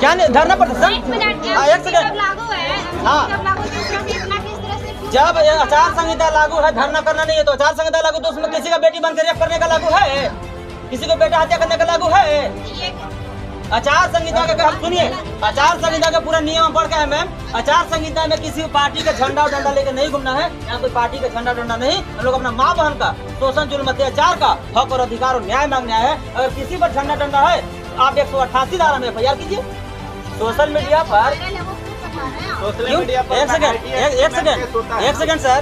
क्या नहीं धरना पड़ता सर? एक सेकंड। हाँ, जब आचार संहिता लागू है, धरना करना नहीं है तो आचार संहिता लागू, तो उसमें किसी का बेटी बनकर रेप करने का लागू है, किसी को बेटा हत्या करने का लागू है। आचार संहिता का हम सुनिए, आचार संहिता का पूरा नियम पढ़ के है मैम। आचार संहिता में किसी पार्टी का झंडा और डंडा लेकर नहीं घूमना है। यहाँ कोई पार्टी का झंडा डंडा नहीं, हम लोग अपना माँ बहन का शोषण जुल्म अत्याचार का हक और अधिकार और न्याय मांगना है। अगर किसी पर झंडा डंडा है तो आप 188 धारा में FIR कीजिए। सोशल मीडिया पर एक सेकंड सर,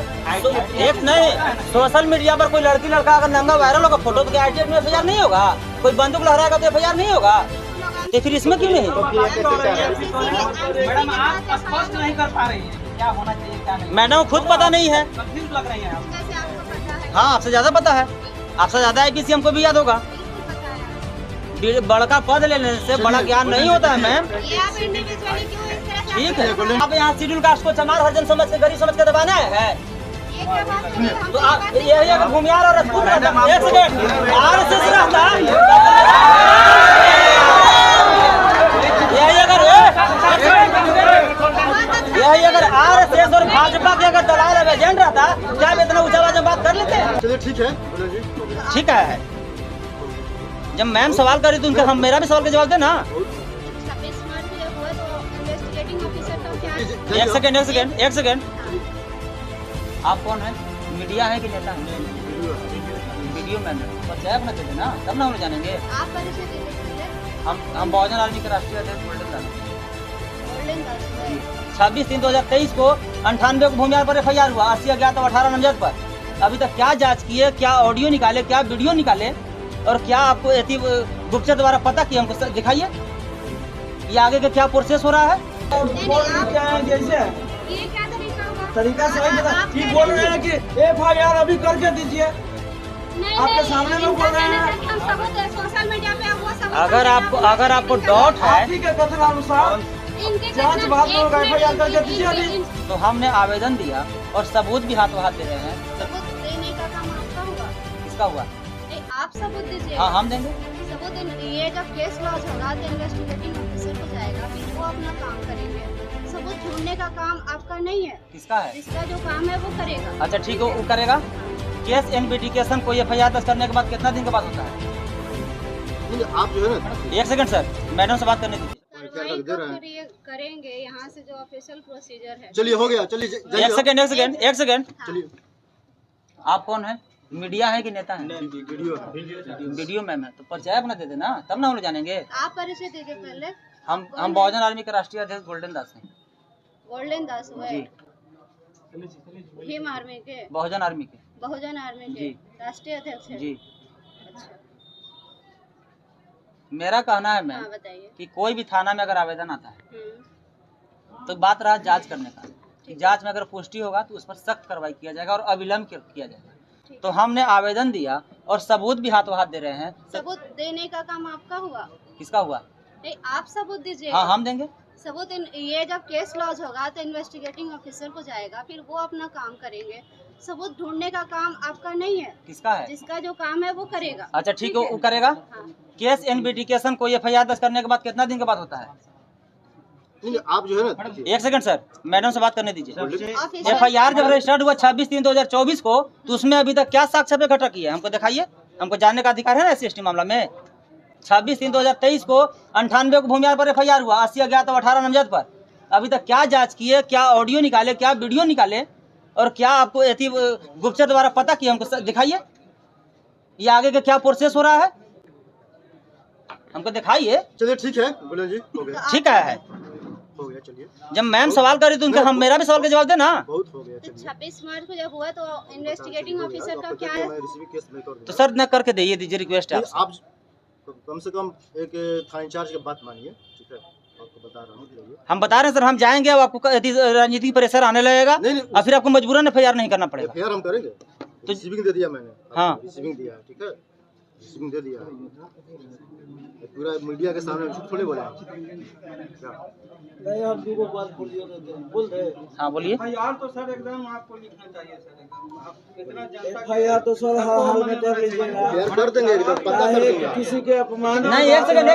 एक नहीं, सोशल मीडिया पर कोई लड़की लड़का अगर नंगा वायरल होगा फोटो तो क्या ITF में FIR नहीं होगा? कोई बंदूक लहराएगा तो FIR नहीं होगा? तो फिर इसमें क्यों नहीं? मैडम आप स्पष्ट नहीं कर पा रही हैं क्या होना चाहिए क्या नहीं। मैडम खुद पता नहीं है। कंफ्यूज लग रही हैं आप। हाँ, आपसे ज्यादा पता है, आपसे ज्यादा IPC हमको भी याद होगा। बड़का पद लेने से बड़ा ज्ञान नहीं होता है मैम। ठीक है, आप यहाँ शेड्यूल कास्ट को चमार हरिजन समझ के गरीब समझ के दबाना है तो आप यही अगर भूमियार और रजपूत रहता, एक सेकंड, RSS रहता, यही अगर RSS और भाजपा के अगर दलाल अगर एजेंट रहता, क्या आप इतना ऊंचा आवाज में बात कर लेते? चलिए ठीक है, ठीक है। जब मैम सवाल करी तो उनका हम मेरा भी सवाल का जवाब देना। एक सेकंड, आप कौन है? मीडिया है कि नेता है? वीडियो मैन परिचय अपना दे देना, तब ना हम जानेंगे। हम बहुजन आर्मी के राष्ट्रीय अध्यक्ष गोल्डन दास। 26/3/2023 को 98 को भूमियार पर FIR हुआ, 80 अज्ञात और 18 नामजद पर। अभी तक क्या जांच किए, क्या ऑडियो निकाले, क्या वीडियो निकाले और क्या आपको गुप्तचर द्वारा पता किया? हमको दिखाइए ये आगे का क्या प्रोसेस हो रहा है। तरीका सही बता, ठीक बोल रहे हैं कि FIR अभी करके दीजिए। आपके सामने में बोल रहे हैं। सोशल मीडिया पे वो सब अगर आपको डाउट है के कथन अनुसार जांच बाद में FIR करके दीजिए अभी। तो हमने आवेदन दिया और सबूत भी हाथों हाथ दे रहे हैं। सबूत देने का काम आपका होगा। किसका हुआ? आप सबूत दीजिए। हाँ, हम देंगे सबूत। ये जब केस लॉन्च होगा तो इन्वेस्टिगेटिंग ऑफिसर को जाएगा, फिर वो अपना काम करेंगे। सबूत ढूंढने का काम आपका नहीं है। किसका है? जिसका जो काम है वो करेगा। अच्छा ठीक है, वो करेगा। केस इन्वेस्टिगेशन कोई FIR दर्ज करने के बाद कितना दिन के बाद होता है? आप जो है ना, एक सेकंड सर, मैडम से बात करने दीजिए। करेंगे यहाँ से जो ऑफिशियल प्रोसीजर है। चलिए हो गया, चलिए एक सेकंड। चलिए, आप कौन है? मीडिया है कि नेता है? वीडियो मैम है तो परिचय अपना दे देना, तब ना हम लोग जानेंगे। आप परिचय दीजिए पहले। हम बहुजन आर्मी के राष्ट्रीय अध्यक्ष गोल्डन दास हैं। गोल्डन दास हुए जी। भीम आर्मी के, बहुजन आर्मी के राष्ट्रीय अध्यक्ष हैं। जी। अच्छा, मेरा कहना है मैम बताइए कि कोई भी थाना में अगर आवेदन आता है तो बात रहा जांच करने का, कि जांच में अगर पुष्टि होगा तो उस पर सख्त कार्रवाई किया जाएगा और अविलंब किया जाएगा। तो हमने आवेदन दिया और सबूत भी हाथों हाथ दे रहे हैं। सबूत देने का काम आपका हुआ। किसका हुआ? नहीं, आप सबूत दीजिए। हाँ, हम देंगे सबूत। ये जब केस लॉन्च होगा तो इन्वेस्टिगेटिंग ऑफिसर को जाएगा, फिर वो अपना काम करेंगे। सबूत ढूंढने का काम आपका नहीं है। किसका है? जिसका जो काम है वो करेगा। अच्छा ठीक है, वो करेगा। हाँ। केस इन्वेस्टिगेशन कोई FIR दर्ज करने के बाद कितना दिन के बाद होता है? आप जो है ना, एक सेकंड सर, मैडम से बात करने दीजिए। FIR जब रजिस्टर्ड हुआ 26/3/2024 को, तो उसमें अभी तक क्या साक्ष्य पे इकट्ठा किया है? हमको दिखाइए, हमको जानने का अधिकार है ना SC/ST मामला में। 26/3/2023 को 98 को भूमियार पर FIR हुआ, 80 अज्ञात और 18 नामजद पर। अभी तक क्या जांच किए, क्या ऑडियो निकाले, क्या वीडियो निकाले और क्या आपको गुप्तचर द्वारा पता किया? हमको दिखाइए ये आगे का क्या प्रोसेस हो रहा है, हमको दिखाइए। चलिए ठीक है, बोले जी, हो गया। ठीक है, हो गया, चलिए। जब मैम सवाल करी तो उनका हम मेरा भी सवाल का जवाब देना। बहुत हो गया, तो 26 मार्च को जब हुआ तो इन्वेस्टिगेटिंग ऑफिसर का क्या है? तो सर न करके दीजिए रिक्वेस्ट है आप कम से कम एक थाना इंचार्ज की बात मानिए, ठीक है? आपको बता रहा हूँ। हम बता रहे हैं सर, हम जाएंगे, अब आपको राजनीतिक प्रेशर आने लगेगा और फिर आपको मजबूरन FIR नहीं करना पड़ेगा। FIR हम करेंगे। तो रिसीविंग दे दिया मैंने। हाँ, रिसीविंग दिया, ठीक है, रिसीविंग दे दिया। पूरा मीडिया के सामने झूठ थोड़ी बोला क्या? नहीं, आप दो बात बोलिए तो बोल दे। हाँ बोलिए। FIR तो सर एकदम आपको लिखना चाहिए सर, एकदम इतना जनता FIR तो सर हर हाल में कर लीजिएगा। कर देंगे, एकदम पता कर देंगे। किसी के अपमान नहीं, एक सेकंड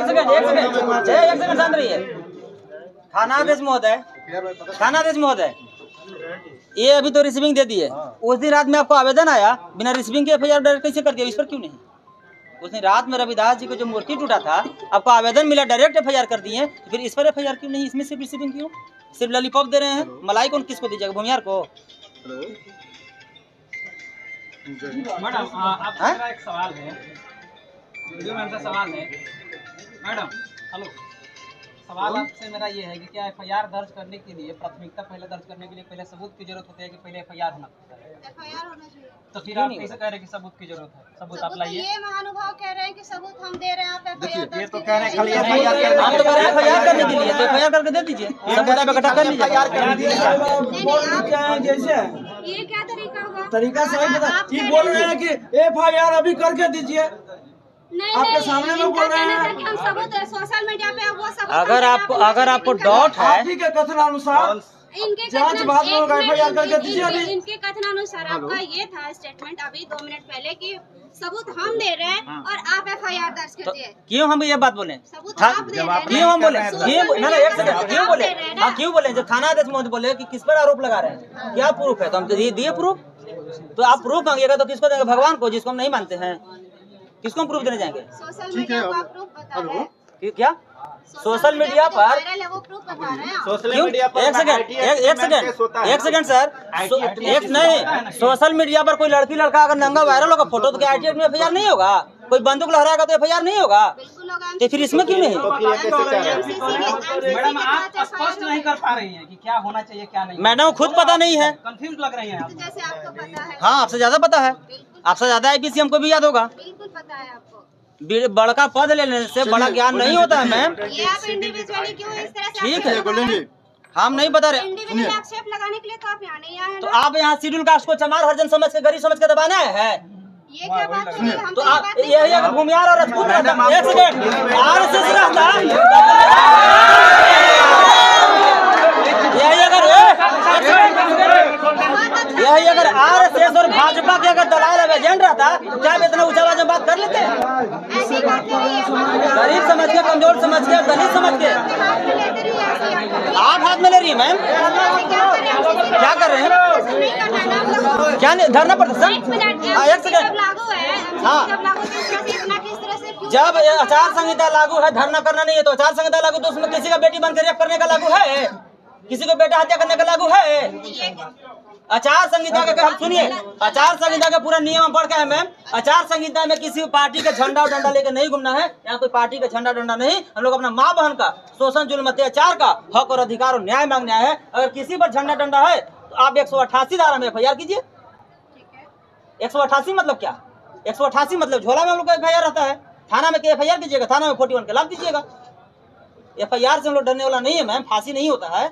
शांत रहिए। थानाधीश महोदय, थानाधीश महोदय, ये अभी तो रिसीविंग दे दी है। उस दिन रात में आपको आवेदन आया, बिना रिसीविंग के एफआईआर डायरेक्ट कैसे कर दिया? इस पर क्यों नहीं? उस दिन रात में रविदास जी को जो मूर्ति टूटा था, आपको आवेदन मिला, डायरेक्ट एफआईआर कर दिए, फिर इस पर एफआईआर क्यों नहीं? इसमें सिर्फ रिसीविंग क्यों? सिर्फ लॉलीपॉप दे रहे हैं। मलाई कौन किसको दीजिएगा? भूमियार को? मैडम आपसे मेरा एक सवाल है, वीडियो में से सवाल है मैडम। हेलो, सवाल आपसे मेरा ये है कि क्या एफआईआर दर्ज करने के लिए प्राथमिकता पहले दर्ज करने के लिए पहले सबूत की जरूरत होती है कि पहले एफआईआर होना पड़ता है? एफआईआर होना चाहिए। तो फिर आप कैसे कह रहे हैं कि सबूत की जरूरत है? सबूत आप लाइए। ये महानुभाव कह रहे हैं कि सबूत हम दे रहे हैं, आप एफआईआर ये तो कह रहे हैं खाली एफआईआर हम तो कह रहे हैं एफआईआर करने के लिए, तो एफआईआर करके दे दीजिए, सबूत आप इकट्ठा कर लीजिए। क्या है जैसे ये क्या तरीका होगा? तरीका सही बता। ये बोल रहे हैं कि एफआईआर अभी करके दीजिए। नहीं, आपके सामने में बोल रहे हैं। कि हम सबूत सोशल मीडिया पे वो सबूत अगर आपको डाउट है, आप ही के कथनानुसार इनके जांच बाद में एफआईआर करके दीजिए। अभी इनके कथनानुसार आपका ये था स्टेटमेंट अभी 2 मिनट पहले कि सबूत हम दे रहे हैं और आप एफआईआर दर्ज कर दिए। क्यों हम ये बात बोले? सबूत आप दे रहे हैं। क्यों हम बोले? क्यों ना एक सेकंड, क्यों बोले? आप दे रहे हैं ना। हाँ क्यों बोले? जब थानाधीश महोदय बोले कि किस पर आरोप लगा रहे हैं, क्या प्रूफ है, तो हम दिए प्रूफ। तो आप प्रूफ मांगिएगा तो किसको देंगे? भगवान को, जिसको हम नहीं मानते हैं, किसको हम प्रूफ देने जाएंगे? सोशल मीडिया को आप प्रूफ बता रहे हैं। क्या सोशल मीडिया पर? वायरल है वो प्रूफ बता रहे हैं। क्यों? एक सेकंड सर, एक नहीं, सोशल मीडिया पर कोई लड़की लड़का अगर नंगा वायरल होगा फोटो, तो क्या आईटी में एफआईआर नहीं होगा? कोई बंदूक लहराएगा तो एफआईआर नहीं होगा? बिल्कुल होगा। तो फिर इसमें क्यों नहीं? मैडम आप स्पष्ट नहीं कर पा रही हैं कि क्या होना चाहिए क्या नहीं। मैडम खुद पता नहीं है, कंफ्यूज लग रही हैं आप। जैसे आपको पता है। हाँ आपसे ज्यादा पता है, आपसे ज्यादा आईपीसी हमको भी याद होगा। बिल्कुल पता है आपको। बड़का पद लेने से बड़ा ज्ञान नहीं होता है मैम। ये आप इंडिविजुअली क्यों इस तरह से ठीक आक्षेप लगा रहे हैं? हम नहीं बता रहे। इंडिविजुअली आक्षेप लगाने के लिए तो आप यहाँ नहीं आए हैं तो ना। आप यहाँ शेड्यूल कास्ट को चमार हरिजन समझ के, गरीब समझ के दबाना है? ये क्या बात हुई? हम तो तो आप बात नहीं यही अगर भूमियार और राजपूत रहता, एक सेकंड, आरएसएस रहता, यही अगर आरएसएस और भाजपा के अगर दलाल एजेंट रहता, क्या आप इतना ऊंचा आवाज में बात कर लेते? ऐसी बात नहीं है। गरीब समझ के, कमजोर समझ के, दलित समझ के हाथ में लेते रहिए ऐसी आप हाथ में ले रही है मैम। क्या कर रहे हैं? क्या नहीं धरना पड़ता सर? एक सेकंड, लागू है। हाँ। जब लागू तो इस तरह से इतना किस तरह से क्यों? जब आचार संहिता लागू है, धरना करना नहीं है, तो आचार संहिता लागू तो उसमें किसी का बेटी बनकर रेप करने का लागू है, किसी को बेटा हत्या करने का लागू है। आचार संहिता का हम सुनिए, आचार संहिता का पूरा नियम पढ़ के है मैम। आचार संहिता में किसी पार्टी का झंडा और डंडा लेकर नहीं घूमना है। यहाँ कोई पार्टी का झंडा डंडा नहीं, हम लोग अपना माँ बहन का शोषण जुल्म अत्याचार का हक और अधिकार और न्याय मांगने आए हैं। अगर किसी पर झंडा डंडा है तो आप 188 धारा में एफआईआर कीजिए। 188 मतलब क्या? 188 मतलब झोला में हम लोग का एफआईआर रहता है। थाना में एफआईआर कीजिएगा, थाना में 41 के लाभ दीजिएगा। एफआईआर से हम लोग डरने वाला नहीं है मैम, फांसी नहीं होता है।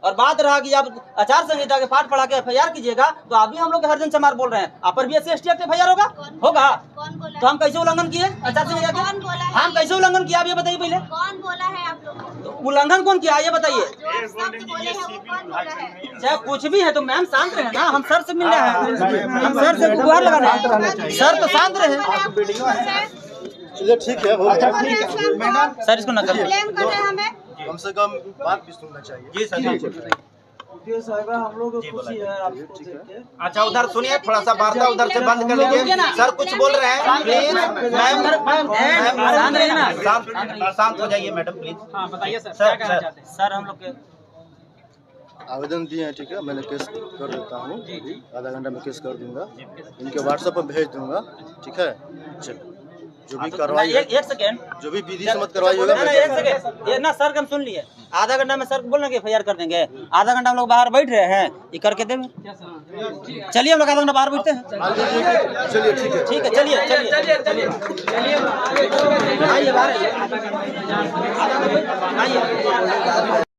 और बात रहा कि आप आचार संहिता के पाठ पढ़ा के एफआईआर कीजिएगा, तो आप भी हम लोग हरिजन चमार बोल रहे हैं, आप पर भी SC/ST एक्ट एफआईआर होगा? होगा। कौन बोला? तो हम कैसे उल्लंघन किए आचार संहिता कौन बोला के? है? हम कैसे उल्लंघन किया आप ये बताइए पहले। कौन बोला है आप लोगों को? तो उल्लंघन कौन किया ये बताइए। जो शब्द बोले हैं वो कौन बोला है? चाहे कुछ भी है तो मैम शांत रहे ना, हम सर से मिल रहे हैं, हम सर से गुहार लगा रहे हैं, सर तो शांत रहे। चलिए ठीक है, हो गया। सर इसको न करिए। ब्लेम कर रहे हैं हमें। कम से कम बात भी सुनना चाहिए। साहिबा हम लोग को खुशी है आपको देख के। अच्छा उधर सुनिए, थोड़ा सा वार्ता उधर से बंद कर लीजिए। सर कुछ बोल रहे हैं, प्लीज मैम शांत हो जाइए मैडम प्लीज। हाँ बताइए सर, क्या कहना चाहते हैं? सर हम लोग के आवेदन दिए हैं, ठीक है, मैंने केस कर देता हूँ, आधा घंटा में केस कर दूंगा, इनके व्हाट्सएप पर भेज दूंगा, ठीक है। चलो जो भी कार्रवाई है, एक सेकेंड, जो भी विधि सम्मत कार्रवाई होगा, एक सेकेंड, ये ना सर हम सुन लिए, आधा घंटा में सर बोल रहे एफआईआर कर देंगे, आधा घंटा हम लोग बाहर बैठ रहे हैं, ये करके देंगे। चलिए हम लोग आधा घंटा बाहर बैठते हैं। चलिए ठीक है, ठीक है, चलिए चलिए चलिए आइए बाहर आइए।